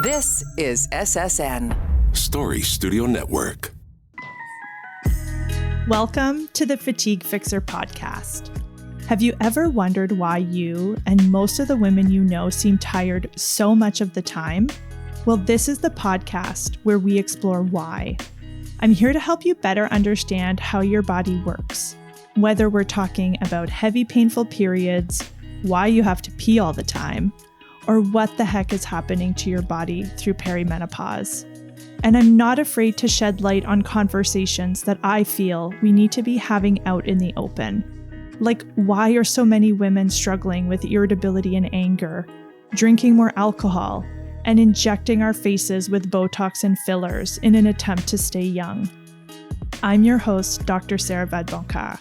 This is SSN Story Studio Network. Welcome to the Fatigue Fixer podcast. Have you ever wondered why you and most of the women you know seem tired so much of the time? Well, this is the podcast where we explore why. I'm here to help you better understand how your body works, whether we're talking about heavy, painful periods, why you have to pee all the time, or what the heck is happening to your body through perimenopause. And I'm not afraid to shed light on conversations that I feel we need to be having out in the open. Like, why are so many women struggling with irritability and anger, drinking more alcohol, and injecting our faces with Botox and fillers in an attempt to stay young? I'm your host, Dr. Sarah Vadeboncoeur.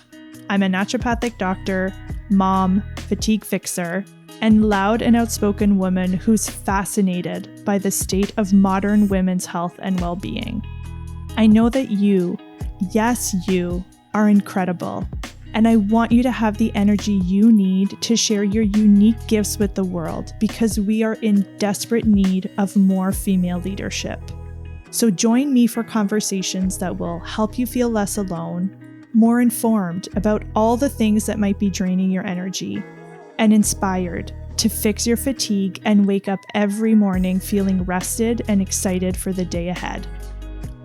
I'm a naturopathic doctor, mom, fatigue fixer, and loud and outspoken woman who's fascinated by the state of modern women's health and well-being. I know that you, yes, you, are incredible, and I want you to have the energy you need to share your unique gifts with the world because we are in desperate need of more female leadership. So join me for conversations that will help you feel less alone, more informed about all the things that might be draining your energy, and inspired to fix your fatigue and wake up every morning feeling rested and excited for the day ahead.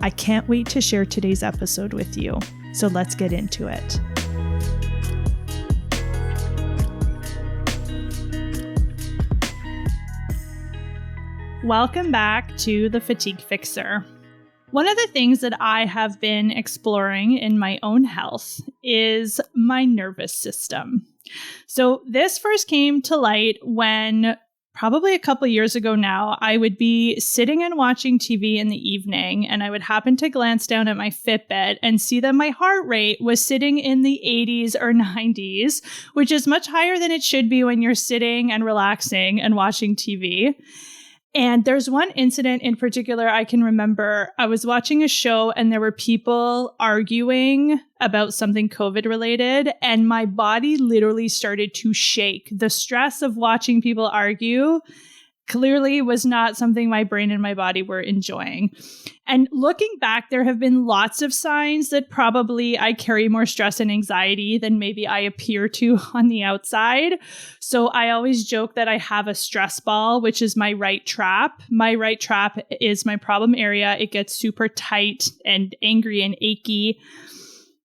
I can't wait to share today's episode with you, so let's get into it. Welcome back to the Fatigue Fixer. One of the things that I have been exploring in my own health is my nervous system. So this first came to light when, probably a couple years ago now, I would be sitting and watching TV in the evening, and I would happen to glance down at my Fitbit and see that my heart rate was sitting in the 80s or 90s, which is much higher than it should be when you're sitting and relaxing and watching TV. And there's one incident in particular I can remember. I was watching a show and there were people arguing about something COVID related, and my body literally started to shake. The stress of watching people argue clearly was not something my brain and my body were enjoying. And looking back, there have been lots of signs that probably I carry more stress and anxiety than maybe I appear to on the outside. So I always joke that I have a stress ball, which is my right trap. My right trap is my problem area. It gets super tight and angry and achy.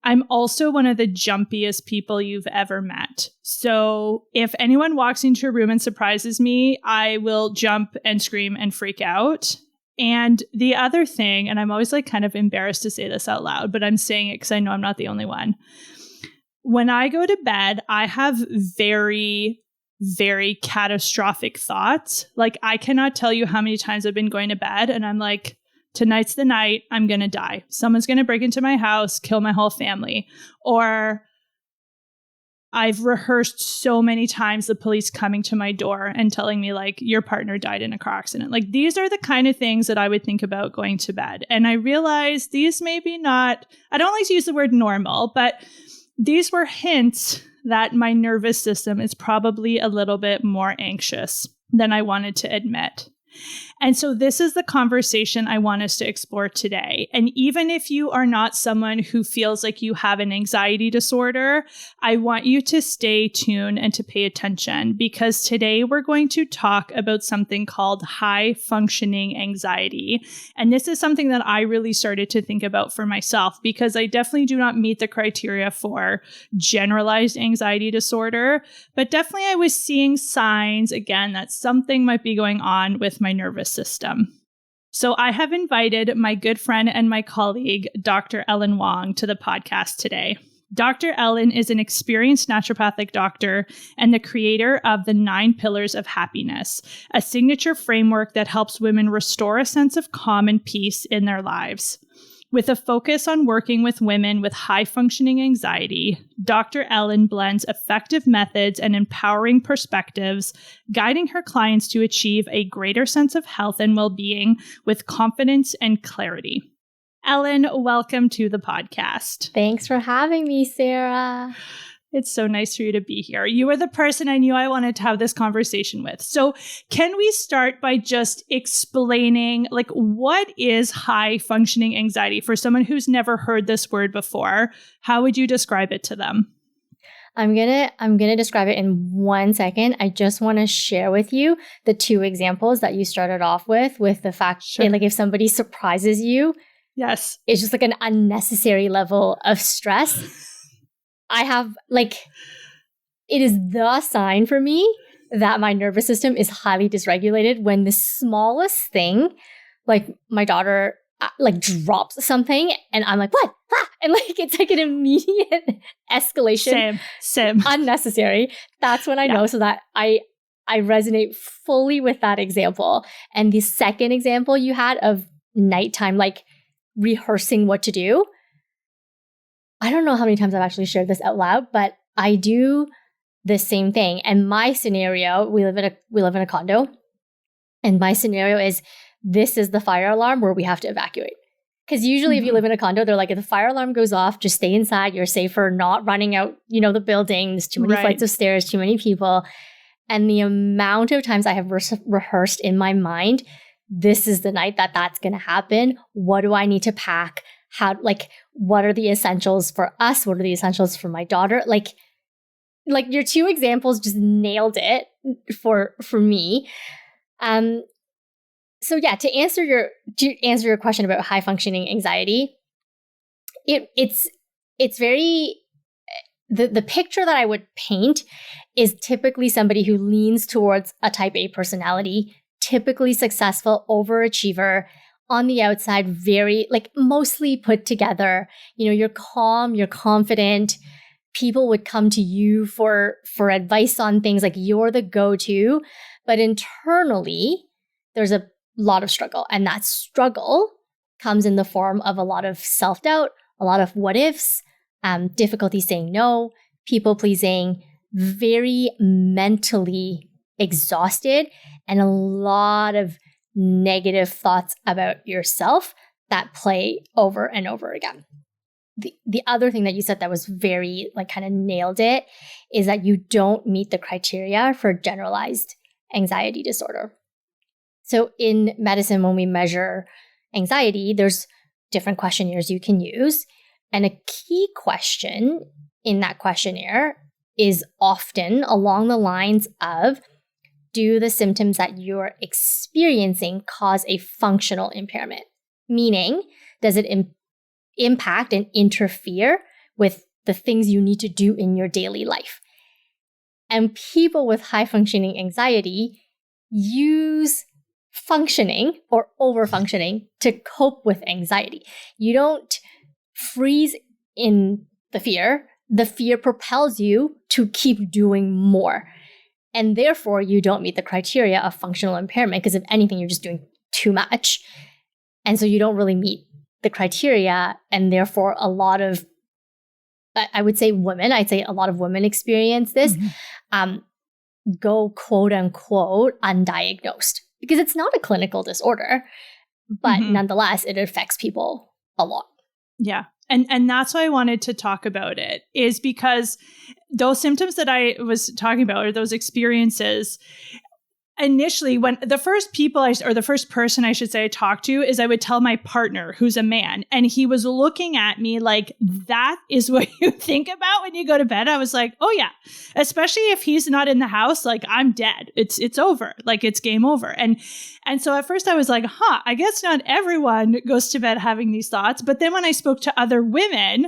I'm also one of the jumpiest people you've ever met. So if anyone walks into a room and surprises me, I will jump and scream and freak out. And the other thing, and I'm always like kind of embarrassed to say this out loud, but I'm saying it because I know I'm not the only one. When I go to bed, I have very, very catastrophic thoughts. Like, I cannot tell you how many times I've been going to bed and I'm like, tonight's the night, I'm going to die. Someone's going to break into my house, kill my whole family. Or I've rehearsed so many times the police coming to my door and telling me like, your partner died in a car accident. Like, these are the kind of things that I would think about going to bed. And I realized these may be not, I don't like to use the word normal, but these were hints that my nervous system is probably a little bit more anxious than I wanted to admit. And so this is the conversation I want us to explore today. And even if you are not someone who feels like you have an anxiety disorder, I want you to stay tuned and to pay attention, because today we're going to talk about something called high functioning anxiety. And this is something that I really started to think about for myself, because I definitely do not meet the criteria for generalized anxiety disorder, but definitely I was seeing signs, again, that something might be going on with my nervous system. So I have invited my good friend and my colleague, Dr. Ellen Wong, to the podcast today. Dr. Ellen is an experienced naturopathic doctor and the creator of the 9 Pillars of Happiness, a signature framework that helps women restore a sense of calm and peace in their lives. With a focus on working with women with high-functioning anxiety, Dr. Ellen blends effective methods and empowering perspectives, guiding her clients to achieve a greater sense of health and well-being with confidence and clarity. Ellen, welcome to the podcast. Thanks for having me, Sarah. It's so nice for you to be here. You are the person I knew I wanted to have this conversation with. So can we start by just explaining, like, what is high functioning anxiety for someone who's never heard this word before? How would you describe it to them? I'm gonna describe it in 1 second. I just want to share with you the 2 examples that you started off with the fact that, like, if somebody surprises you, yes, it's just like an unnecessary level of stress. I have, like, it is the sign for me that my nervous system is highly dysregulated when the smallest thing, like my daughter like drops something and I'm like, what? Ah! And like, it's like an immediate escalation. Same. Unnecessary. That's when I know, so that I resonate fully with that example. And the second example you had of nighttime, like rehearsing what to do. I don't know how many times I've actually shared this out loud, but I do the same thing. And my scenario, we live in a condo, and my scenario is, this is the fire alarm where we have to evacuate. Because usually if you live in a condo, they're like, if the fire alarm goes off, just stay inside. You're safer, not running out, the building. There's too many flights of stairs, too many people. And the amount of times I have rehearsed in my mind, this is the night that's going to happen. What do I need to pack? What are the essentials for us? What are the essentials for my daughter? Like your 2 examples just nailed it for me. So yeah, to answer your question about high functioning anxiety, it's very, the picture that I would paint is typically somebody who leans towards a type A personality, typically successful, overachiever, on the outside, very, like, mostly put together. You're calm, you're confident. People would come to you for advice on things, like you're the go-to, but internally there's a lot of struggle. And that struggle comes in the form of a lot of self-doubt, a lot of what ifs, difficulty saying no, people pleasing, very mentally exhausted, and a lot of negative thoughts about yourself that play over and over again. The other thing that you said that was very, like, kind of nailed it, is that you don't meet the criteria for generalized anxiety disorder. So in medicine, when we measure anxiety, there's different questionnaires you can use. And a key question in that questionnaire is often along the lines of, do the symptoms that you're experiencing cause a functional impairment? Meaning, does it impact and interfere with the things you need to do in your daily life? And people with high functioning anxiety use functioning or overfunctioning to cope with anxiety. You don't freeze in the fear. The fear propels you to keep doing more. And therefore, you don't meet the criteria of functional impairment, because if anything, you're just doing too much. And so you don't really meet the criteria. And therefore, a lot of, I'd say a lot of women experience this, go quote unquote undiagnosed, because it's not a clinical disorder, but nonetheless, it affects people a lot. Yeah. And that's why I wanted to talk about it, is because those symptoms that I was talking about, or those experiences, initially, when the first person I should say I talked to, is I would tell my partner, who's a man, and he was looking at me like, that is what you think about when you go to bed? I was like, oh yeah, especially if he's not in the house, like, I'm dead. It's over. Like, it's game over. And so at first I was like, I guess not everyone goes to bed having these thoughts. But then when I spoke to other women,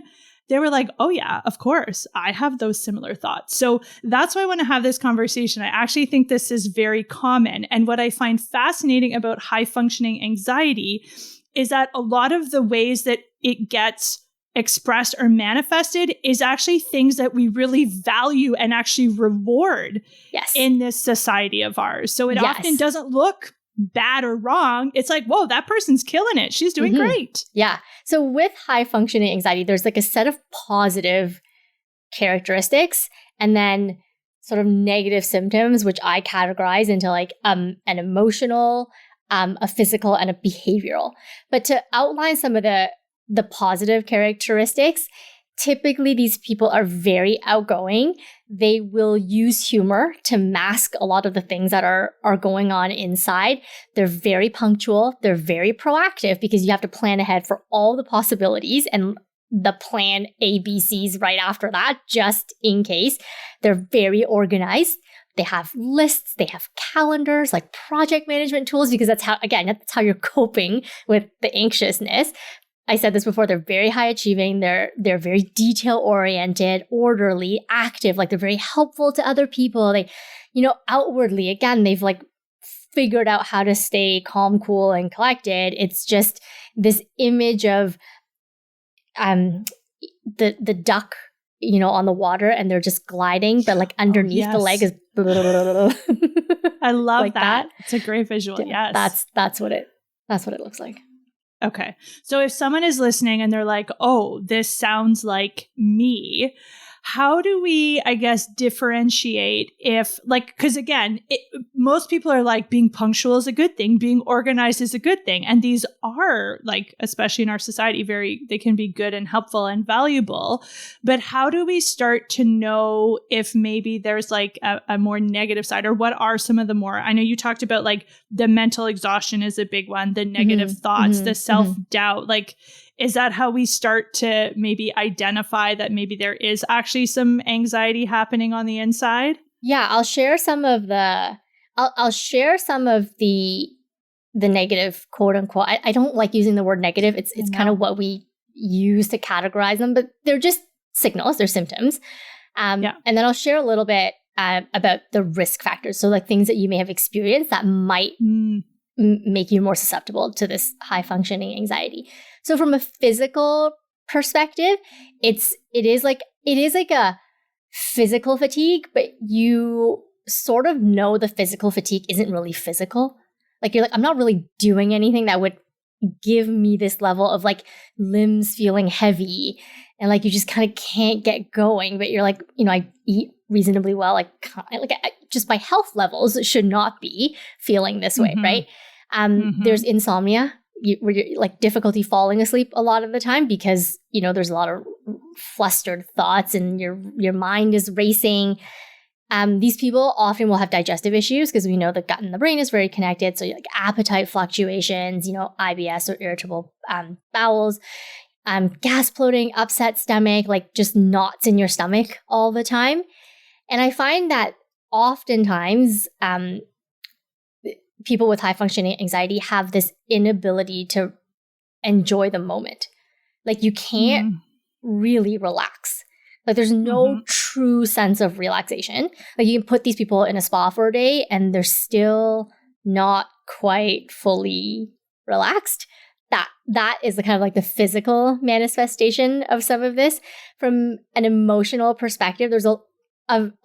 they were like, oh yeah, of course, I have those similar thoughts. So that's why I want to have this conversation. I actually think this is very common. And what I find fascinating about high functioning anxiety is that a lot of the ways that it gets expressed or manifested is actually things that we really value and actually reward in this society of ours. So it often doesn't look bad or wrong. It's like, whoa, that person's killing it. She's doing great. Yeah. So with high functioning anxiety, there's like a set of positive characteristics and then sort of negative symptoms, which I categorize into like an emotional, a physical, and a behavioral. But to outline some of the positive characteristics, typically these people are very outgoing. They will use humor to mask a lot of the things that are going on inside. They're very punctual. They're very proactive because you have to plan ahead for all the possibilities and the plan ABCs right after that, just in case. They're very organized. They have lists, they have calendars, like project management tools, because that's how you're coping with the anxiousness. I said this before, they're very high achieving. They're very detail oriented, orderly, active, like they're very helpful to other people. They, outwardly, again, they've like figured out how to stay calm, cool, and collected. It's just this image of the duck, on the water, and they're just gliding, but like underneath the leg is I love like that. It's a great visual. Yeah, Yes. That's what it looks like. Okay. So if someone is listening and they're like, oh, this sounds like me, how do we, I guess, differentiate if, like, because again, most people are like, being punctual is a good thing, being organized is a good thing. And these are, like, especially in our society, they can be good and helpful and valuable. But how do we start to know if maybe there's like a more negative side, or what are some of the more, I know you talked about like the mental exhaustion is a big one, the negative thoughts, the self-doubt, like, is that how we start to maybe identify that maybe there is actually some anxiety happening on the inside? Yeah, I'll share some of the negative, quote unquote. I don't like using the word negative. It's kind of what we use to categorize them, but they're just signals, they're symptoms. And then I'll share a little bit about the risk factors. So like things that you may have experienced that might make you more susceptible to this high functioning anxiety. So from a physical perspective, it is like a physical fatigue, but you sort of know the physical fatigue isn't really physical. Like you're like, I'm not really doing anything that would give me this level of like limbs feeling heavy, and like you just kind of can't get going. But you're like, I eat reasonably well, like just my health levels should not be feeling this way, right? There's insomnia, where you're like difficulty falling asleep a lot of the time because, there's a lot of flustered thoughts and your mind is racing. These people often will have digestive issues because we know the gut and the brain is very connected. So like appetite fluctuations, IBS or irritable bowels, gas bloating, upset stomach, like just knots in your stomach all the time. And I find that oftentimes, people with high functioning anxiety have this inability to enjoy the moment. Like you can't really relax. Like there's no true sense of relaxation. Like you can put these people in a spa for a day and they're still not quite fully relaxed. That is the kind of like the physical manifestation of some of this. From an emotional perspective, there's a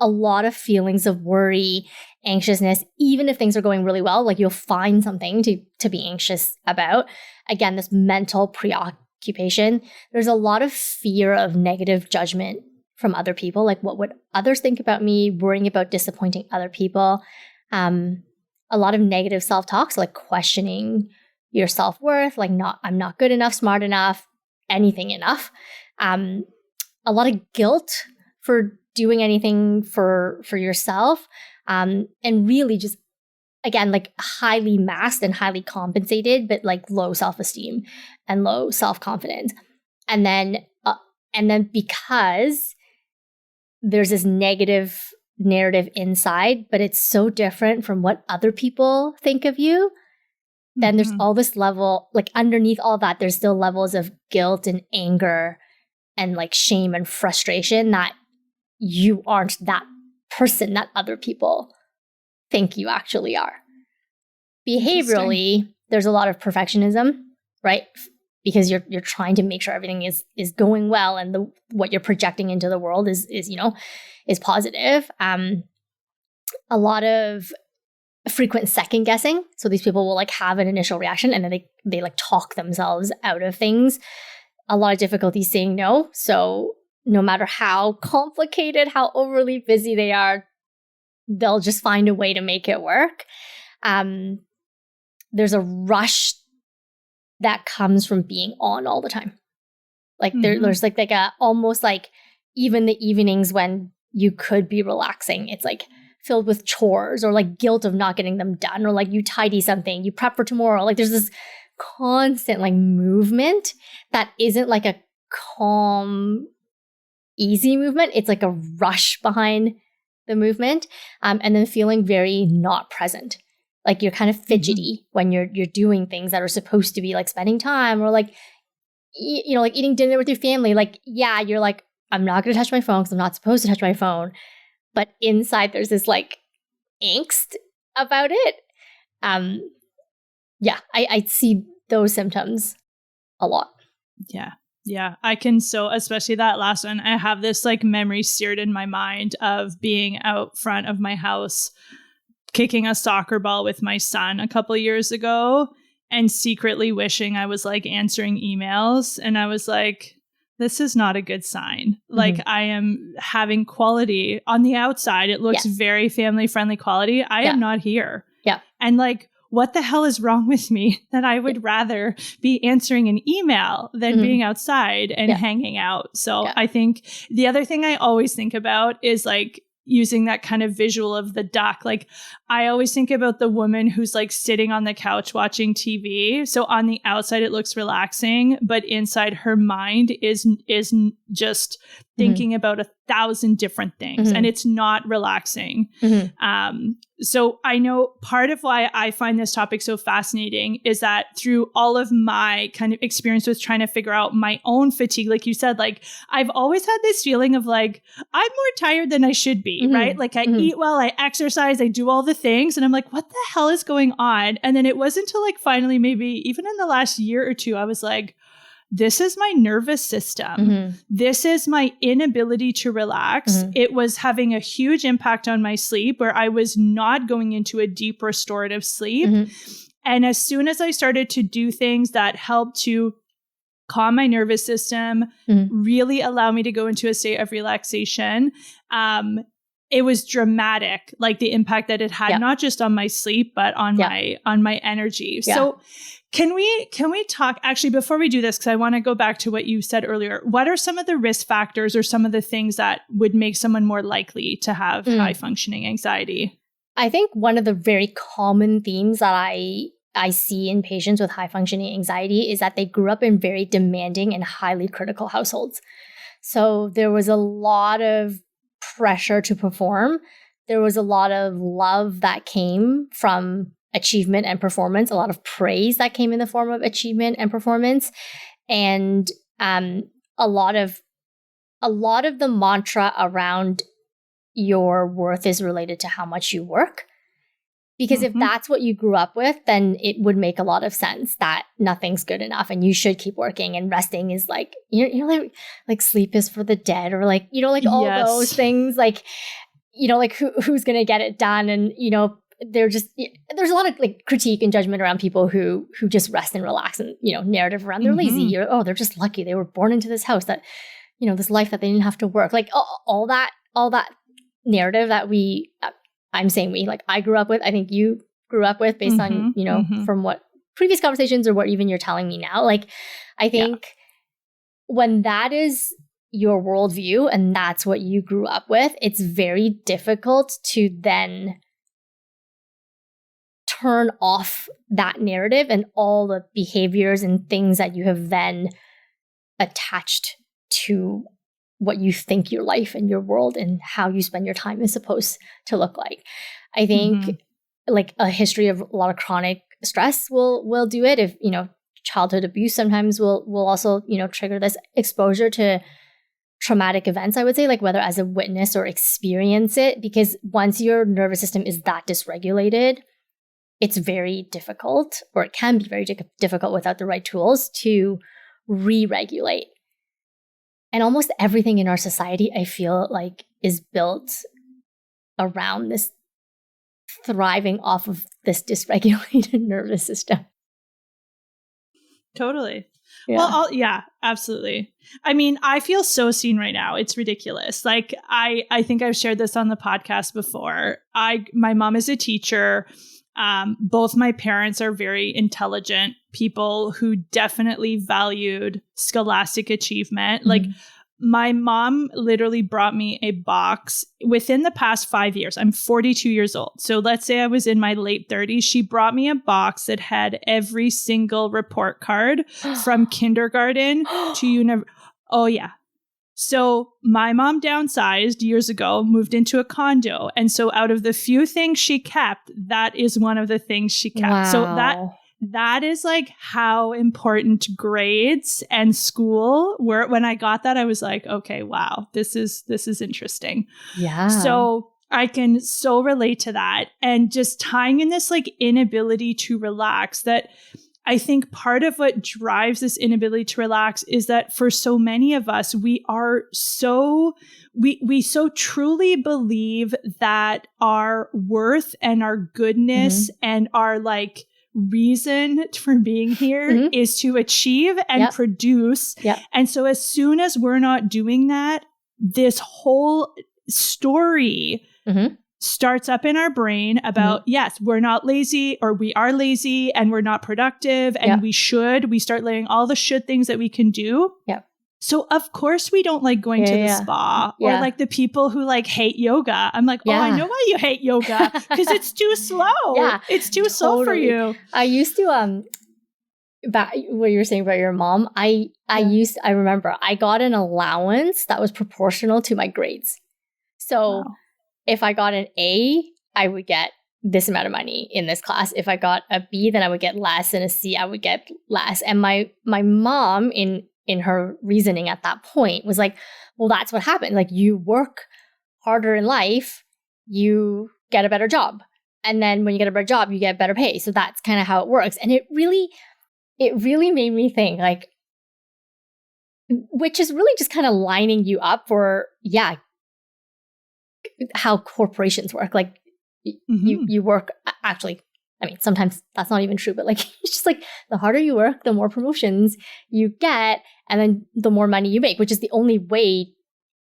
lot of feelings of worry, anxiousness, even if things are going really well. Like you'll find something to be anxious about. Again, this mental preoccupation. There's a lot of fear of negative judgment from other people. Like, what would others think about me? Worrying about disappointing other people. A lot of negative self-talk, so like questioning your self-worth, like I'm not good enough, smart enough, anything enough. A lot of guilt for doing anything for yourself. And really just, again, like highly masked and highly compensated, but like low self-esteem and low self-confidence. And then because there's this negative narrative inside, but it's so different from what other people think of you, then there's all this level, like underneath all that, there's still levels of guilt and anger and like shame and frustration that you aren't that person that other people think you actually are. Behaviorally, there's a lot of perfectionism, right? Because you're trying to make sure everything is going well and what you're projecting into the world is positive. A lot of frequent second guessing. So these people will like have an initial reaction and then they like talk themselves out of things. A lot of difficulty saying no. So no matter how complicated, how overly busy they are, they'll just find a way to make it work. There's a rush that comes from being on all the time. Like there's like a almost like even the evenings when you could be relaxing, it's like filled with chores or like guilt of not getting them done, or like you tidy something, you prep for tomorrow. Like there's this constant like movement that isn't like a calm, easy movement. It's like a rush behind the movement, and then feeling very not present. Like you're kind of fidgety when you're doing things that are supposed to be like spending time, or like, you know, like eating dinner with your family. Like, yeah, you're like, I'm not going to touch my phone because I'm not supposed to touch my phone. But inside there's this like angst about it. Yeah, I see those symptoms a lot. Yeah. Yeah, I can especially that last one. I have this like memory seared in my mind of being out front of my house, kicking a soccer ball with my son a couple of years ago, and secretly wishing I was like answering emails. And I was like, this is not a good sign. Like I am having quality on the outside. It looks very family friendly quality. I am not here. Yeah. And like, what the hell is wrong with me that I would rather be answering an email than being outside and hanging out? So I think the other thing I always think about is like using that kind of visual of the duck. Like I always think about the woman who's like sitting on the couch watching TV. So on the outside, it looks relaxing, but inside her mind is just thinking about 1,000 different things, and it's not relaxing. So I know part of why I find this topic so fascinating is that through all of my kind of experience with trying to figure out my own fatigue, like you said, like I've always had this feeling of like, I'm more tired than I should be, right? Like I eat well, I exercise, I do all the things. And I'm like, what the hell is going on? And then it wasn't until like finally, maybe even in the last year or two, I was like, this is my nervous system. This is my inability to relax. It was having a huge impact on my sleep where I was not going into a deep restorative sleep. And as soon as I started to do things that helped to calm my nervous system, really allow me to go into a state of relaxation, it was dramatic, like the impact that it had, not just on my sleep, but on my energy. So can we talk, actually, before we do this, because I want to go back to what you said earlier, what are some of the risk factors or some of the things that would make someone more likely to have high functioning anxiety? I think one of the very common themes that I see in patients with high functioning anxiety is that they grew up in very demanding and highly critical households. So there was a lot of pressure to perform. There was a lot of love that came from achievement and performance, a lot of praise that came in the form of achievement and performance, and a lot of the mantra around your worth is related to how much you work. Because if that's what you grew up with, then it would make a lot of sense that nothing's good enough and you should keep working, and resting is like, you know, like sleep is for the dead, or like, you know, like all those things, like, you know, like who's going to get it done? And, you know, there's a lot of like critique and judgment around people who just rest and relax, and, you know, narrative around they're lazy, or, oh, they're just lucky they were born into this house that, you know, this life that they didn't have to work, like all that narrative that I'm saying like I grew up with, I think you grew up with, based on, you know, from what previous conversations or what even you're telling me now. Like, I think when that is your worldview and that's what you grew up with, it's very difficult to then turn off that narrative and all the behaviors and things that you have then attached to what you think your life and your world and how you spend your time is supposed to look like. I think like a history of a lot of chronic stress will do it. If, you know, childhood abuse sometimes will also, you know, trigger this exposure to traumatic events, I would say, like whether as a witness or experience it, because once your nervous system is that dysregulated, it's very difficult, or it can be very difficult without the right tools to re-regulate. And almost everything in our society, I feel like, is built around this thriving off of this dysregulated nervous system. Totally. Yeah. Well, absolutely. I mean, I feel so seen right now. It's ridiculous. Like, I think I've shared this on the podcast before. My mom is a teacher. Both my parents are very intelligent people who definitely valued scholastic achievement. Like my mom literally brought me a box within the past 5 years. I'm 42 years old. So let's say I was in my late 30s. She brought me a box that had every single report card from kindergarten to university. Oh, yeah. So my mom downsized years ago, moved into a condo. And so out of the few things she kept, that is one of the things she kept. Wow. So that is like how important grades and school were. When I got that, I was like, okay, wow, this is interesting. Yeah. So I can so relate to that. And just tying in this like inability to relax, that I think part of what drives this inability to relax is that for so many of us, we so truly believe that our worth and our goodness and our like reason for being here is to achieve and produce. And so as soon as we're not doing that, this whole story starts up in our brain about, yes, we're not lazy, or we are lazy and we're not productive and we start laying all the should things that we can do. So of course we don't like going to the spa or like the people who like hate yoga. I'm like, oh, I know why you hate yoga, because it's too slow. It's too slow for you. I used to, back what you were saying about your mom, I remember I got an allowance that was proportional to my grades. So if I got an A, I would get this amount of money in this class. If I got a B, then I would get less, and a C, I would get less. And my mom, in her reasoning at that point, was like, well, that's what happened. Like, you work harder in life, you get a better job. And then when you get a better job, you get better pay. So that's kind of how it works. And it really made me think, like, which is really just kind of lining you up for, how corporations work. Like you work, actually, I mean, sometimes that's not even true, but like, it's just like the harder you work, the more promotions you get, and then the more money you make, which is the only way,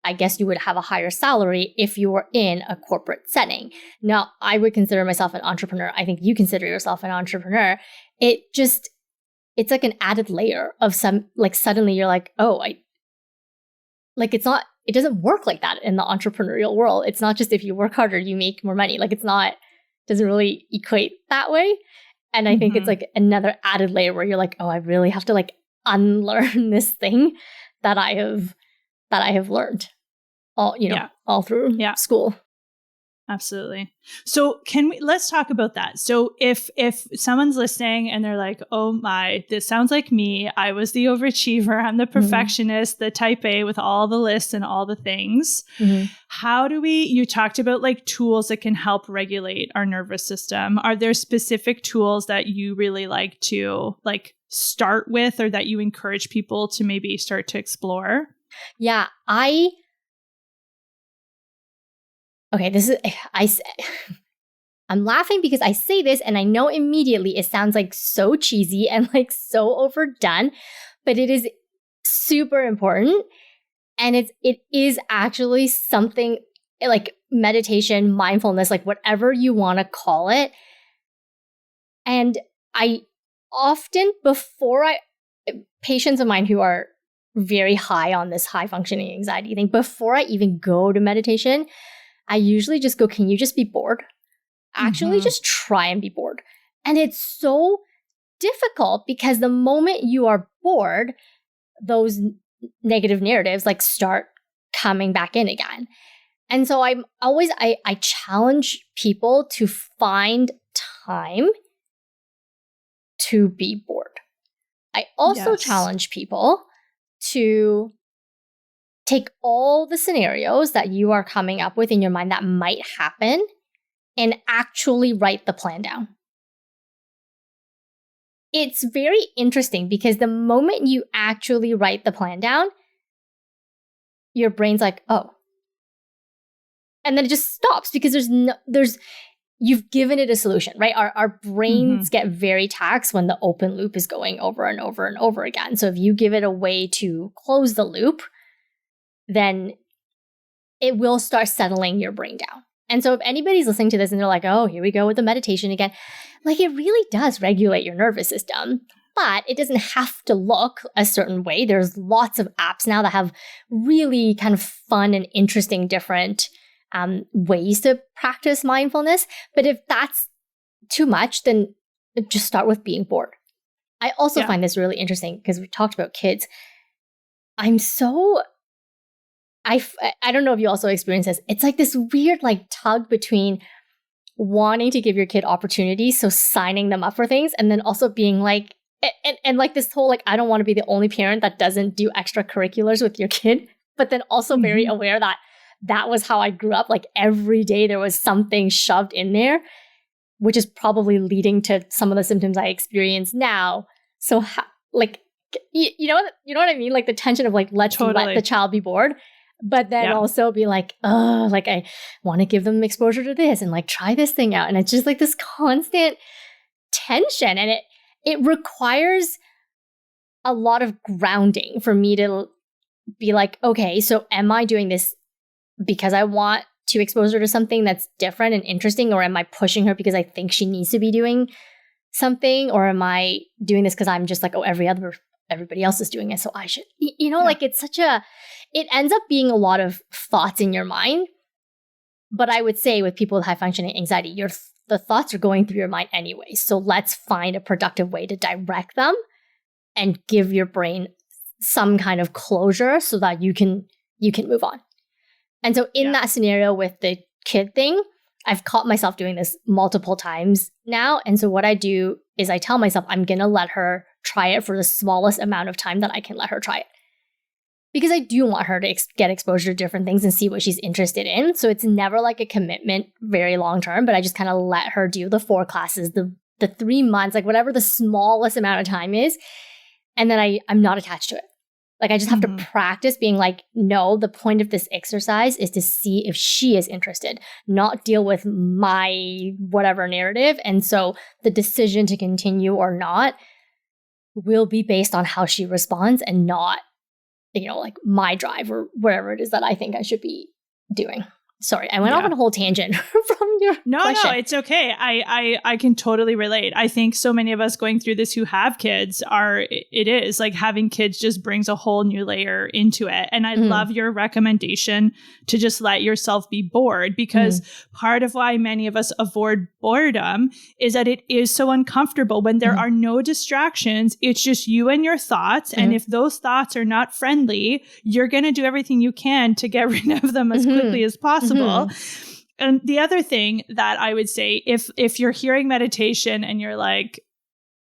I guess, you would have a higher salary if you were in a corporate setting. Now, I would consider myself an entrepreneur. I think you consider yourself an entrepreneur. It's like an added layer of some, like, suddenly you're like, oh, it doesn't work like that in the entrepreneurial world. It's not just if you work harder, you make more money. Like, doesn't really equate that way. And I think it's like another added layer where you're like, oh, I really have to like unlearn this thing that I have learned all through school. Absolutely. So let's talk about that. So if someone's listening and they're like, oh my, this sounds like me. I was the overachiever. I'm the perfectionist, the type A with all the lists and all the things. How do you talked about like tools that can help regulate our nervous system. Are there specific tools that you really like to like start with, or that you encourage people to maybe start to explore? Yeah, I'm laughing because I say this and I know immediately it sounds like so cheesy and like so overdone, but it is super important. And it is actually something like meditation, mindfulness, like whatever you want to call it. And I often, patients of mine who are very high on this high functioning anxiety thing, before I even go to meditation, I usually just go, can you just be bored? Actually, just try and be bored. And it's so difficult because the moment you are bored, those negative narratives like start coming back in again. And so I challenge people to find time to be bored. I also challenge people to take all the scenarios that you are coming up with in your mind that might happen and actually write the plan down. It's very interesting because the moment you actually write the plan down, your brain's like, oh. And then it just stops because you've given it a solution, right? Our brains get very taxed when the open loop is going over and over and over again. So if you give it a way to close the loop, then it will start settling your brain down. And so if anybody's listening to this and they're like, oh, here we go with the meditation again, like it really does regulate your nervous system, but it doesn't have to look a certain way. There's lots of apps now that have really kind of fun and interesting different ways to practice mindfulness. But if that's too much, then just start with being bored. I also find this really interesting because we talked about kids. I don't know if you also experience this. It's like this weird like tug between wanting to give your kid opportunities, so signing them up for things, and then also being like, and like this whole like, I don't want to be the only parent that doesn't do extracurriculars with your kid, but then also very aware that that was how I grew up. Like every day there was something shoved in there, which is probably leading to some of the symptoms I experience now. So like, you know what I mean? Like the tension of like, let's let the child be bored. But then also be like, oh, like I want to give them exposure to this and like try this thing out. And it's just like this constant tension. And it requires a lot of grounding for me to be like, okay, so am I doing this because I want to expose her to something that's different and interesting? Or am I pushing her because I think she needs to be doing something? Or am I doing this because I'm just like, oh, everybody else is doing it, so I should, like it's it ends up being a lot of thoughts in your mind. But I would say with people with high functioning anxiety, the thoughts are going through your mind anyway. So let's find a productive way to direct them and give your brain some kind of closure so that you can move on. And so in that scenario with the kid thing, I've caught myself doing this multiple times now. And so what I do is I tell myself I'm going to let her try it for the smallest amount of time that I can let her try it. Because I do want her to get exposure to different things and see what she's interested in. So it's never like a commitment very long term, but I just kind of let her do the 4 classes, the 3 months, like whatever the smallest amount of time is. And then I'm not attached to it. Like I just have to practice being like, no, the point of this exercise is to see if she is interested, not deal with my whatever narrative. And so the decision to continue or not will be based on how she responds and not, like my drive or whatever it is that I think I should be doing. Sorry, I went off on a whole tangent from your question. No, it's okay. I can totally relate. I think so many of us going through this who have kids it is like having kids just brings a whole new layer into it. And I love your recommendation to just let yourself be bored, because part of why many of us avoid boredom is that it is so uncomfortable when there are no distractions. It's just you and your thoughts. And if those thoughts are not friendly, you're going to do everything you can to get rid of them as quickly as possible. And the other thing that I would say, if you're hearing meditation and you're like,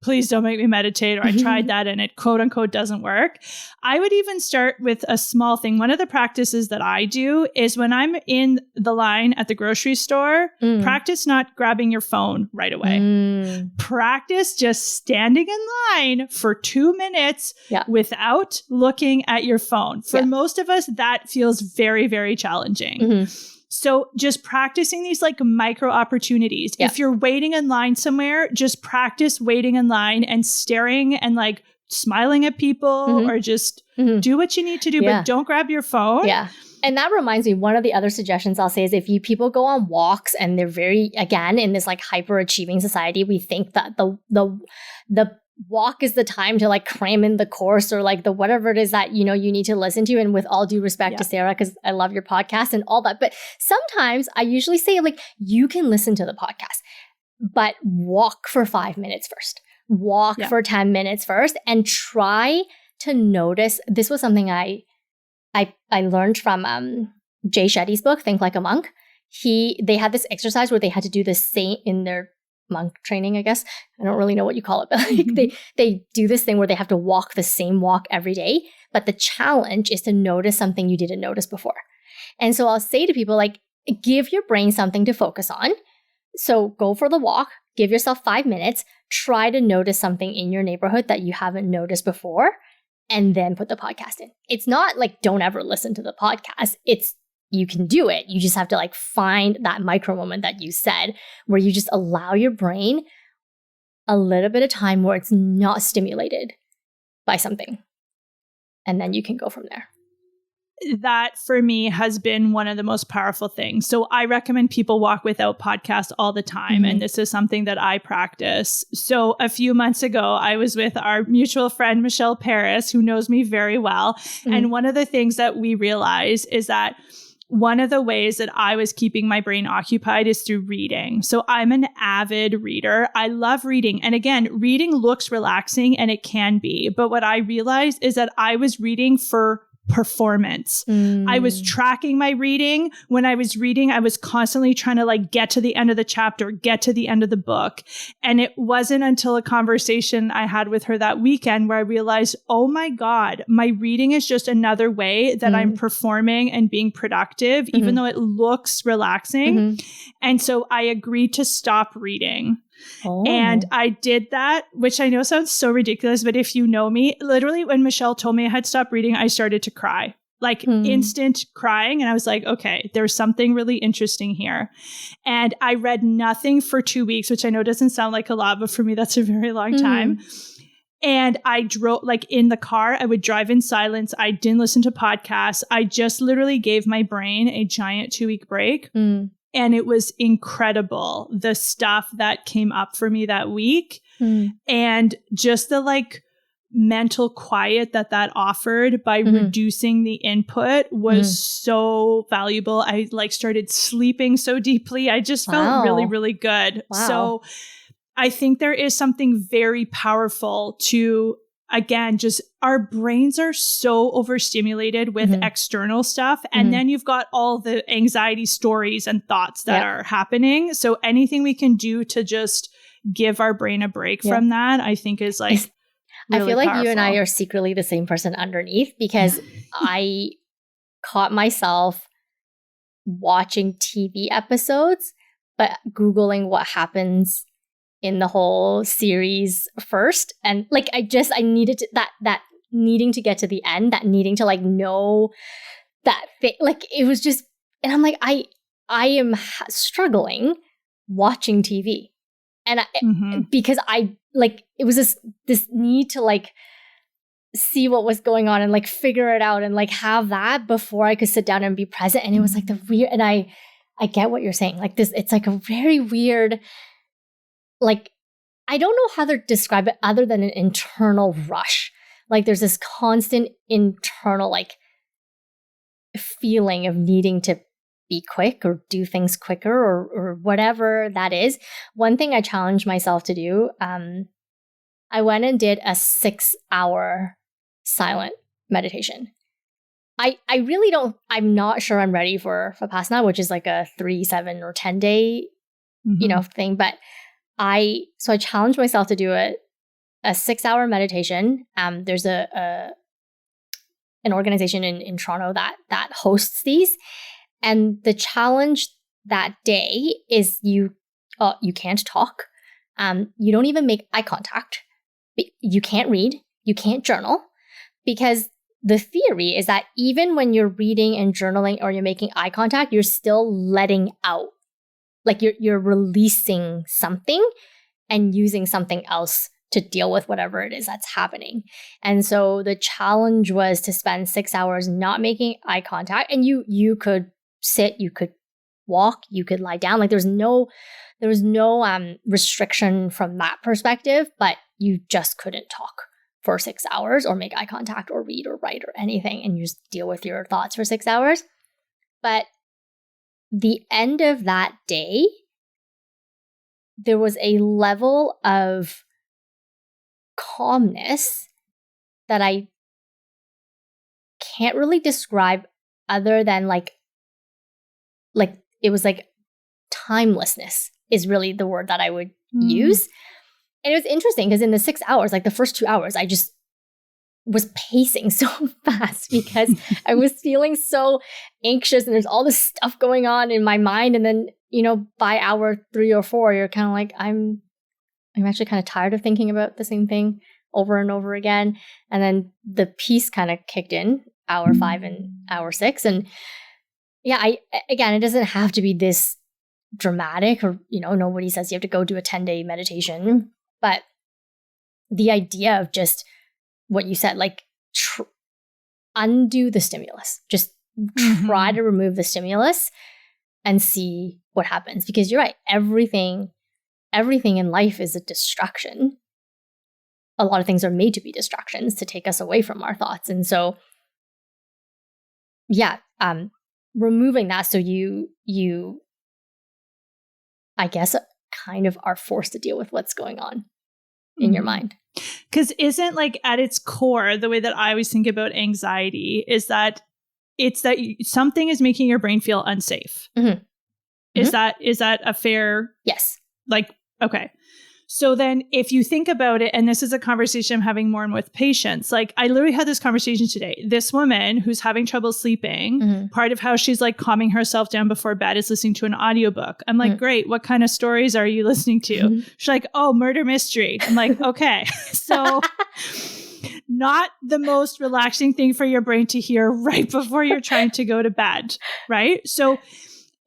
please don't make me meditate, or I tried that and it quote unquote doesn't work, I would even start with a small thing. One of the practices that I do is when I'm in the line at the grocery store, practice not grabbing your phone right away. Practice just standing in line for 2 minutes without looking at your phone. For most of us, that feels very, very challenging. So just practicing these like micro opportunities. If you're waiting in line somewhere, just practice waiting in line and staring and like smiling at people or just do what you need to do, but don't grab your phone. Yeah. And that reminds me, one of the other suggestions I'll say is if people go on walks and they're very, again, in this like hyper achieving society, we think that the walk is the time to like cram in the course or like the whatever it is that, you need to listen to. And with all due respect to Sarah, because I love your podcast and all that. But sometimes I usually say like, you can listen to the podcast, but walk for 5 minutes first. Walk for 10 minutes first and try to notice. This was something I learned from Jay Shetty's book, Think Like a Monk. They had this exercise where they had to do the same in their monk training, I guess. I don't really know what you call it, but like they do this thing where they have to walk the same walk every day. But the challenge is to notice something you didn't notice before. And so I'll say to people, like, give your brain something to focus on. So go for the walk, give yourself 5 minutes, try to notice something in your neighborhood that you haven't noticed before, and then put the podcast in. It's not like don't ever listen to the podcast. You can do it. You just have to like find that micro moment that you said where you just allow your brain a little bit of time where it's not stimulated by something. And then you can go from there. that for me has been one of the most powerful things. So I recommend people walk without podcasts all the time. And this is something that I practice. So a few months ago, I was with our mutual friend, Michelle Paris, who knows me very well. And one of the things that we realized is that one of the ways that I was keeping my brain occupied is through reading. So I'm an avid reader. I love reading. And again, reading looks relaxing, and it can be. But what I realized is that I was reading for performance. I was tracking my reading. When I was reading, I was constantly trying to like get to the end of the chapter, get to the end of the book. And it wasn't until a conversation I had with her that weekend where I realized, oh my God, my reading is just another way that I'm performing and being productive, even though it looks relaxing. And so I agreed to stop reading. And I did that, which I know sounds so ridiculous, but if you know me, literally when Michelle told me I had stopped reading, I started to cry, like instant crying. And I was like, okay, there's something really interesting here. And I read nothing for 2 weeks, which I know doesn't sound like a lot, but for me, that's a very long time. And I drove, like in the car, I would drive in silence. I didn't listen to podcasts. I just literally gave my brain a giant 2-week break. And it was incredible, the stuff that came up for me that week. And just the like mental quiet that offered by reducing the input was so valuable. I like started sleeping so deeply. I just felt really, really good. So I think there is something very powerful to, again, just our brains are so overstimulated with external stuff. And then you've got all the anxiety stories and thoughts that are happening. So anything we can do to just give our brain a break from that, I think is like, really I feel like powerful. you and I are secretly the same person underneath, because I caught myself watching TV episodes, but Googling what happens in the whole series first. And like, I needed to, that needing to get to the end, that needing to like know that thing, like it was just, and I'm like, I am struggling watching TV. And because I like, it was this need to like see what was going on and like figure it out and like have that before I could sit down and be present. And it was like the weird, and I get what you're saying. Like this, it's like a very weird, like, I don't know how to describe it other than an internal rush. Like there's this constant internal like feeling of needing to be quick or do things quicker or whatever that is. One thing I challenged myself to do, I went and did a 6-hour silent meditation. I really don't, I'm not sure I'm ready for Vipassana, which is like a 3, 7, or 10 day, thing. But I challenged myself to do a 6-hour meditation. There's an organization in Toronto that hosts these. And the challenge that day is you can't talk. You don't even make eye contact. You can't read. You can't journal, because the theory is that even when you're reading and journaling or you're making eye contact, you're still letting out. Like you're releasing something and using something else to deal with whatever it is that's happening. And so the challenge was to spend 6 hours not making eye contact. And you could sit, you could walk, you could lie down. Like there was no restriction from that perspective, but you just couldn't talk for 6 hours or make eye contact or read or write or anything. And you just deal with your thoughts for 6 hours. But the end of that day, there was a level of calmness that I can't really describe other than like it was like timelessness is really the word that I would use. And it was interesting because in the 6 hours, like the first 2 hours, I just was pacing so fast because I was feeling so anxious and there's all this stuff going on in my mind. And then, by hour 3 or 4, you're kind of like, I'm actually kind of tired of thinking about the same thing over and over again. And then the peace kind of kicked in hour 5 and hour 6. And yeah, again, it doesn't have to be this dramatic or, nobody says you have to go do a 10-day meditation, but the idea of just what you said, like undo the stimulus. Just try to remove the stimulus and see what happens. Because you're right, everything in life is a distraction. A lot of things are made to be distractions to take us away from our thoughts. And so, removing that so you, I guess, kind of are forced to deal with what's going on in your mind. Because isn't like at its core, the way that I always think about anxiety is that it's that something is making your brain feel unsafe. Is that a fair? Yes. Like, okay. So then if you think about it, and this is a conversation I'm having more and with patients, like I literally had this conversation today. This woman who's having trouble sleeping, part of how she's like calming herself down before bed is listening to an audiobook. I'm like, great. What kind of stories are you listening to? She's like, oh, murder mystery. I'm like, okay. So not the most relaxing thing for your brain to hear right before you're trying to go to bed, right? So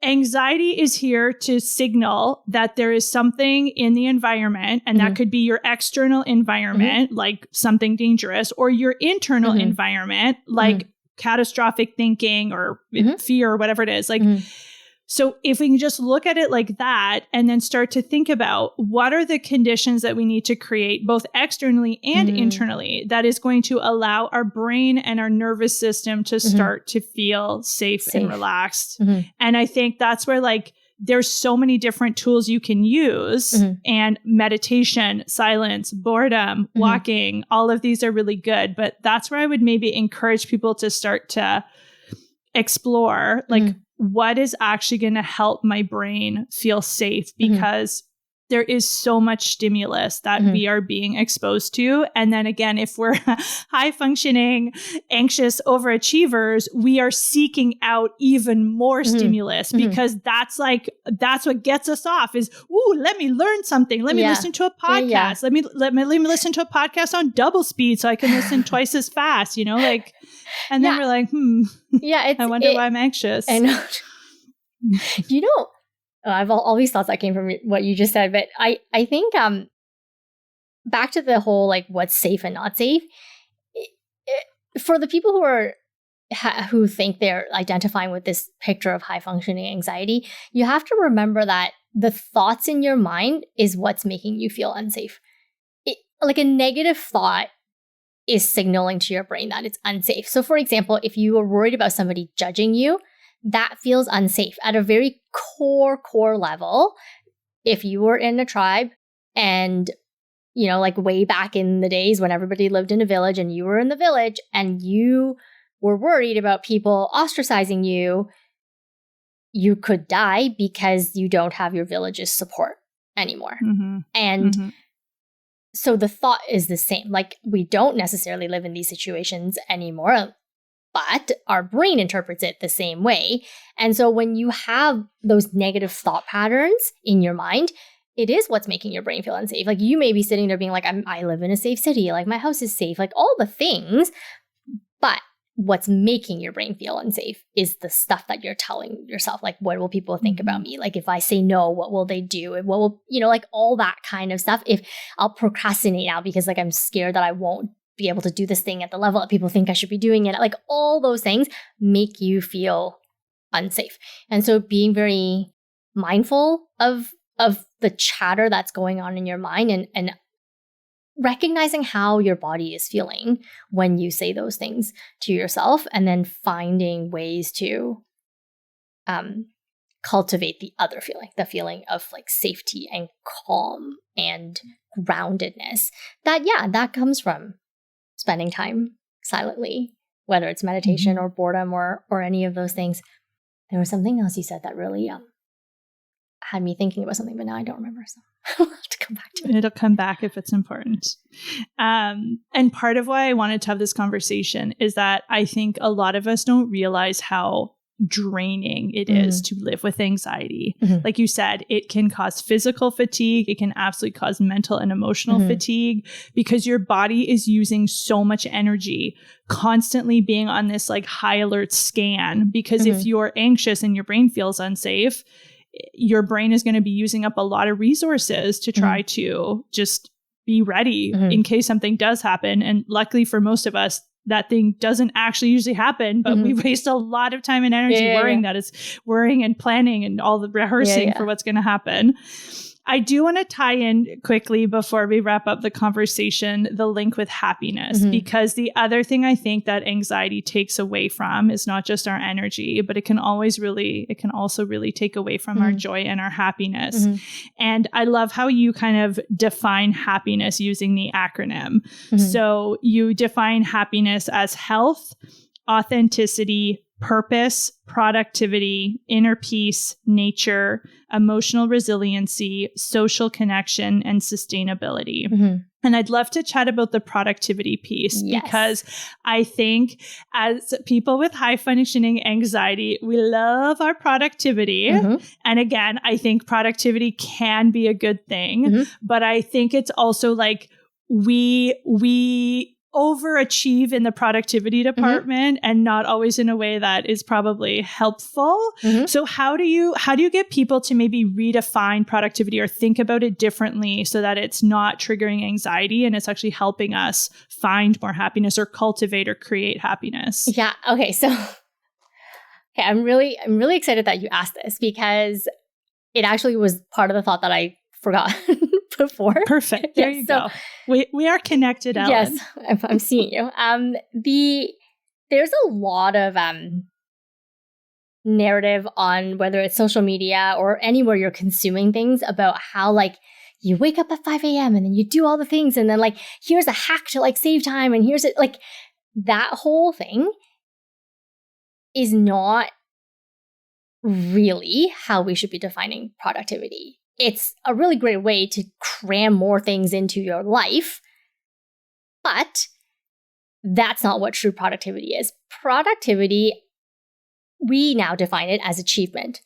anxiety is here to signal that there is something in the environment, and that could be your external environment, like something dangerous, or your internal environment, like catastrophic thinking or fear or whatever it is. Like, so if we can just look at it like that and then start to think about what are the conditions that we need to create both externally and internally that is going to allow our brain and our nervous system to start to feel safe and relaxed. And I think that's where like there's so many different tools you can use, and meditation, silence, boredom, walking, all of these are really good. But that's where I would maybe encourage people to start to explore like what is actually going to help my brain feel safe, because there is so much stimulus that we are being exposed to. And then again, if we're high functioning, anxious overachievers, we are seeking out even more stimulus, because that's what gets us off is, ooh, let me learn something. Let me listen to a podcast. Let me listen to a podcast on double speed so I can listen twice as fast, you know, like, and then we're like, I wonder why I'm anxious. I know. You know, I've all these thoughts that came from what you just said, but I think back to the whole like what's safe and not safe, for the people who think they're identifying with this picture of high functioning anxiety, you have to remember that the thoughts in your mind is what's making you feel unsafe. Like a negative thought is signaling to your brain that it's unsafe. So for example, if you are worried about somebody judging you, that feels unsafe at a very core level. If you were in a tribe and, you know, like way back in the days when everybody lived in a village and you were in the village and you were worried about people ostracizing you, you could die because you don't have your village's support anymore. And so the thought is the same. Like we don't necessarily live in these situations anymore, but our brain interprets it the same way. And so when you have those negative thought patterns in your mind, it is what's making your brain feel unsafe. Like you may be sitting there being like, I live in a safe city, like my house is safe, like all the things. But what's making your brain feel unsafe is the stuff that you're telling yourself. Like, what will people think about me? Like, if I say no, what will they do? And what will, you know, like all that kind of stuff. If I'll procrastinate now because like I'm scared that I won't be able to do this thing at the level that people think I should be doing it. Like all those things make you feel unsafe. And so being very mindful of the chatter that's going on in your mind and recognizing how your body is feeling when you say those things to yourself, and then finding ways to cultivate the other feeling, the feeling of like safety and calm and groundedness. That comes from spending time silently, whether it's meditation or boredom or any of those things. There was something else you said that really had me thinking about something, but now I don't remember. So I'll have to come back to it. It'll come back if it's important. And part of why I wanted to have this conversation is that I think a lot of us don't realize how draining it is to live with anxiety. Like you said, it can cause physical fatigue. It can absolutely cause mental and emotional fatigue, because your body is using so much energy, constantly being on this like high alert scan. Because if you're anxious and your brain feels unsafe, your brain is going to be using up a lot of resources to try to just be ready in case something does happen. And luckily for most of us, that thing doesn't actually usually happen, but we waste a lot of time and energy worrying that is worrying and planning and all the rehearsing for what's going to happen. I do want to tie in quickly before we wrap up the conversation, the link with happiness, because the other thing I think that anxiety takes away from is not just our energy, but it can also really take away from our joy and our happiness. And I love how you kind of define happiness using the acronym. So you define happiness as health, authenticity, purpose, productivity, inner peace, nature, emotional resiliency, social connection, and sustainability. And I'd love to chat about the productivity piece because I think as people with high functioning anxiety, we love our productivity. And again, I think productivity can be a good thing, but I think it's also like we overachieve in the productivity department and not always in a way that is probably helpful. So how do you get people to maybe redefine productivity or think about it differently so that it's not triggering anxiety and it's actually helping us find more happiness or cultivate or create happiness? Yeah. Okay. So I'm really excited that you asked this because it actually was part of the thought that I forgot before. Perfect. There you go. We are connected, Ellen. Yes, I'm seeing you. There's a lot of narrative on whether it's social media or anywhere you're consuming things about how like you wake up at 5 a.m. and then you do all the things and then like here's a hack to like save time and here's it like that whole thing is not really how we should be defining productivity. It's a really great way to cram more things into your life, but that's not what true productivity is. Productivity, we now define it as achievement.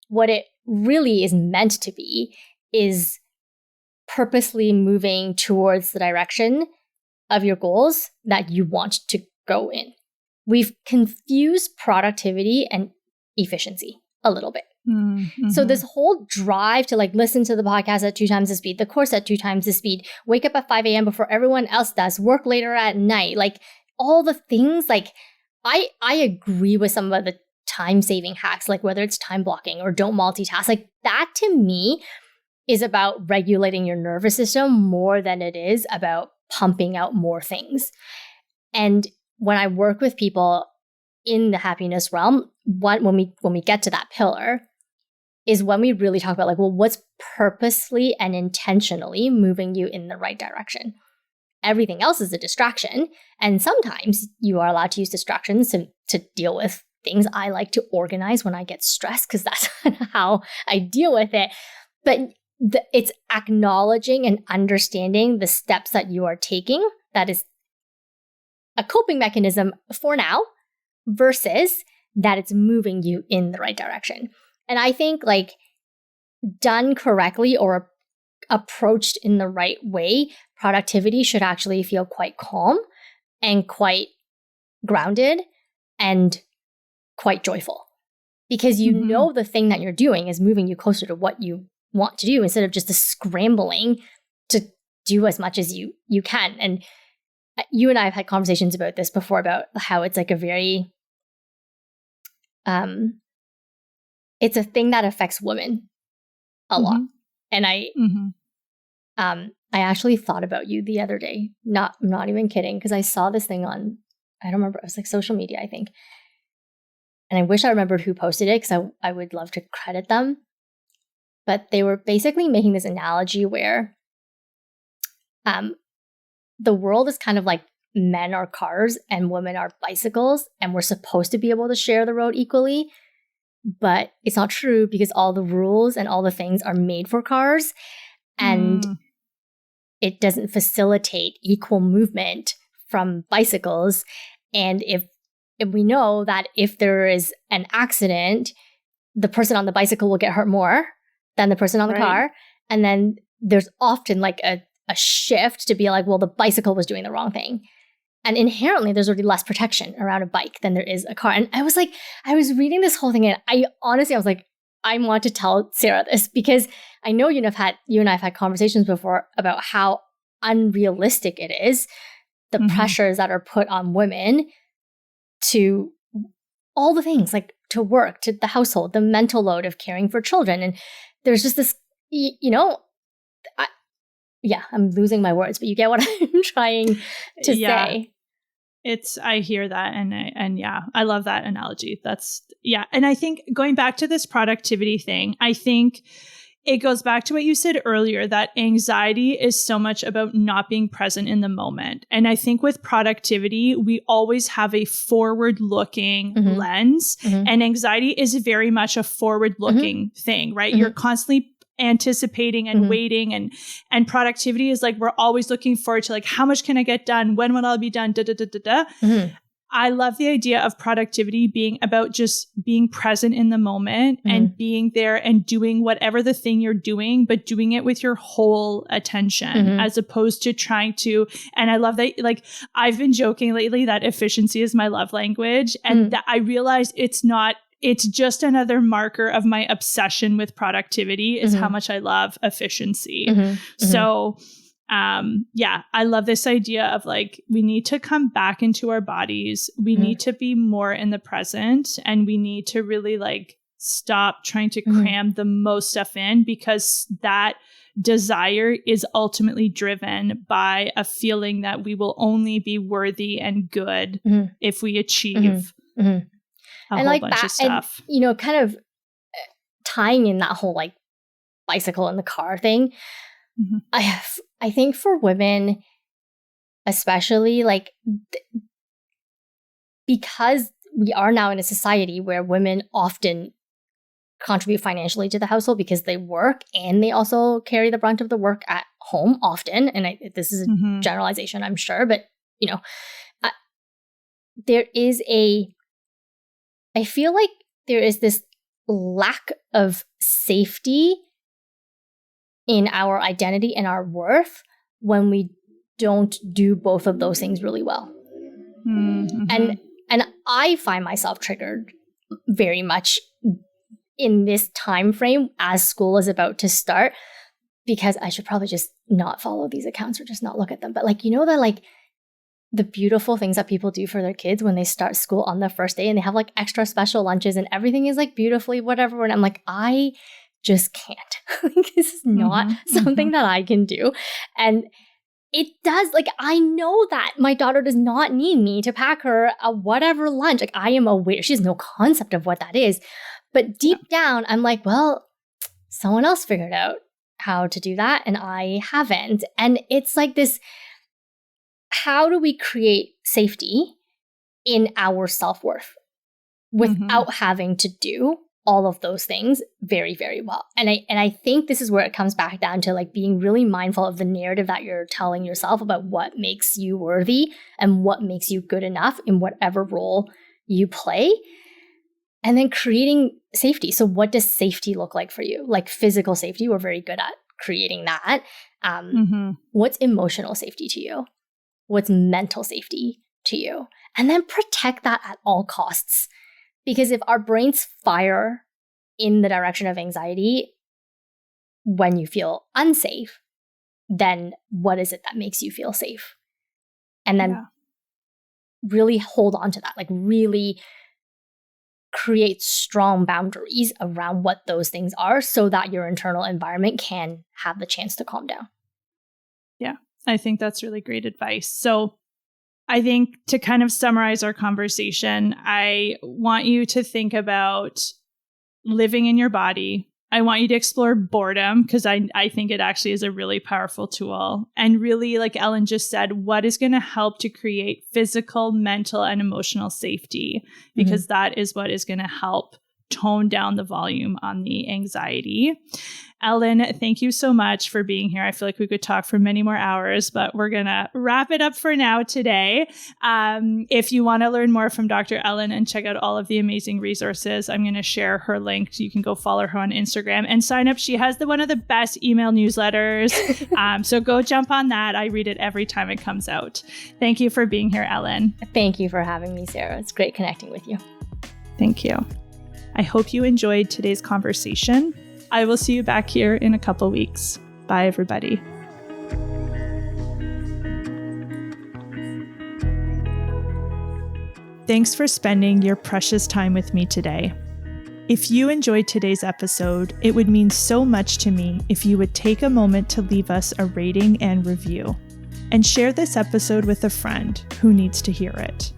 What it really is meant to be is purposely moving towards the direction of your goals that you want to go in. We've confused productivity and efficiency a little bit. So this whole drive to like listen to the podcast at 2 times the speed, the course at 2 times the speed, wake up at 5 a.m. before everyone else does, work later at night, like all the things, like I agree with some of the time-saving hacks, like whether it's time blocking or don't multitask, like that to me is about regulating your nervous system more than it is about pumping out more things. And when I work with people in the happiness realm, when we get to that pillar is when we really talk about like, well, what's purposely and intentionally moving you in the right direction? Everything else is a distraction. And sometimes you are allowed to use distractions to deal with things. I like to organize when I get stressed because that's how I deal with it. But it's acknowledging and understanding the steps that you are taking. That is a coping mechanism for now versus that it's moving you in the right direction. And I think like done correctly or approached in the right way, productivity should actually feel quite calm and quite grounded and quite joyful because you know the thing that you're doing is moving you closer to what you want to do instead of just scrambling to do as much as you can. And you and I have had conversations about this before about how it's like a very it's a thing that affects women a lot. And I actually thought about you the other day. I'm not even kidding, because I saw this thing on, I don't remember, it was like social media, I think. And I wish I remembered who posted it because I would love to credit them. But they were basically making this analogy where the world is kind of like men are cars and women are bicycles, and we're supposed to be able to share the road equally. But it's not true because all the rules and all the things are made for cars, and it doesn't facilitate equal movement from bicycles. And if we know that if there is an accident, the person on the bicycle will get hurt more than the person on the car. And then there's often like a shift to be like, well, the bicycle was doing the wrong thing. And inherently, there's already less protection around a bike than there is a car. And I was like, I was reading this whole thing, and I was like, I want to tell Sarah this because I know you and I have had conversations before about how unrealistic it is the pressures that are put on women to all the things, like to work, to the household, the mental load of caring for children. And there's just this, I'm losing my words, but you get what I'm trying to say. I hear that. And I love that analogy. And I think going back to this productivity thing, I think it goes back to what you said earlier, that anxiety is so much about not being present in the moment. And I think with productivity, we always have a forward-looking lens, and anxiety is very much a forward-looking thing, right? You're constantly anticipating and waiting, and productivity is like, we're always looking forward to like, how much can I get done? When will I be done? I love the idea of productivity being about just being present in the moment and being there and doing whatever the thing you're doing, but doing it with your whole attention as opposed to trying to, and I love that, like, I've been joking lately that efficiency is my love language, and that I realized it's just another marker of my obsession with productivity is how much I love efficiency. So I love this idea of like, we need to come back into our bodies. We need to be more in the present, and we need to really like stop trying to cram the most stuff in, because that desire is ultimately driven by a feeling that we will only be worthy and good if we achieve a whole like bunch that, of stuff. And, kind of tying in that whole like bicycle in the car thing. I think for women, especially, like, because we are now in a society where women often contribute financially to the household because they work and they also carry the brunt of the work at home often. And this is a generalization, I'm sure, but, I feel like there is this lack of safety in our identity and our worth when we don't do both of those things really well. And I find myself triggered very much in this time frame as school is about to start, because I should probably just not follow these accounts or just not look at them. But like, that like the beautiful things that people do for their kids when they start school on the first day, and they have like extra special lunches and everything is like beautifully whatever. And I'm like, I just can't. This is not something that I can do. And it does, like, I know that my daughter does not need me to pack her a whatever lunch. Like, I am aware. She has no concept of what that is. But deep down, I'm like, well, someone else figured out how to do that, and I haven't. And it's like this, how do we create safety in our self-worth without having to do all of those things very, very well? And I think this is where it comes back down to like being really mindful of the narrative that you're telling yourself about what makes you worthy and what makes you good enough in whatever role you play, and then creating safety. So what does safety look like for you? Like physical safety, we're very good at creating that. What's emotional safety to you? What's mental safety to you? And then protect that at all costs. Because if our brains fire in the direction of anxiety when you feel unsafe, then what is it that makes you feel safe? And then really hold on to that, like really create strong boundaries around what those things are so that your internal environment can have the chance to calm down. Yeah, I think that's really great advice. So I think to kind of summarize our conversation, I want you to think about living in your body. I want you to explore boredom, because I think it actually is a really powerful tool. And really, like Ellen just said, what is going to help to create physical, mental, and emotional safety? Because that is what is going to help tone down the volume on the anxiety. Ellen, thank you so much for being here. I feel like we could talk for many more hours, but we're going to wrap it up for now today. If you want to learn more from Dr. Ellen and check out all of the amazing resources, I'm going to share her link. You can go follow her on Instagram and sign up. She has one of the best email newsletters. So go jump on that. I read it every time it comes out. Thank you for being here, Ellen. Thank you for having me, Sarah. It's great connecting with you. Thank you. I hope you enjoyed today's conversation. I will see you back here in a couple weeks. Bye, everybody. Thanks for spending your precious time with me today. If you enjoyed today's episode, it would mean so much to me if you would take a moment to leave us a rating and review, and share this episode with a friend who needs to hear it.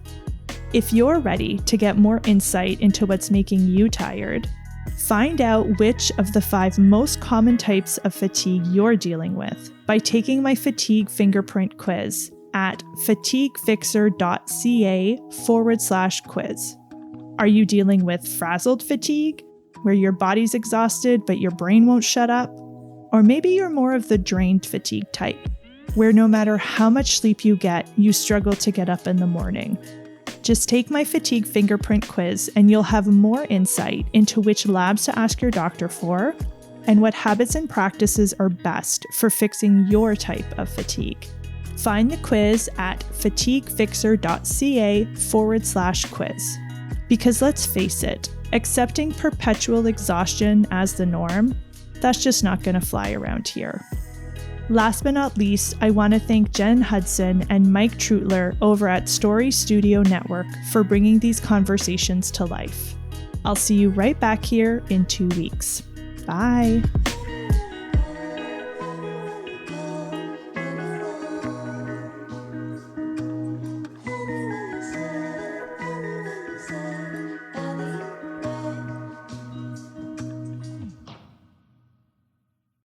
If you're ready to get more insight into what's making you tired, find out which of the 5 most common types of fatigue you're dealing with by taking my fatigue fingerprint quiz at fatiguefixer.ca/quiz. Are you dealing with frazzled fatigue, where your body's exhausted but your brain won't shut up? Or maybe you're more of the drained fatigue type, where no matter how much sleep you get, you struggle to get up in the morning. Just take my fatigue fingerprint quiz and you'll have more insight into which labs to ask your doctor for and what habits and practices are best for fixing your type of fatigue. Find the quiz at fatiguefixer.ca/quiz. Because let's face it, accepting perpetual exhaustion as the norm, that's just not going to fly around here. Last but not least, I want to thank Jen Hudson and Mike Trutler over at Story Studio Network for bringing these conversations to life. I'll see you right back here in 2 weeks. Bye.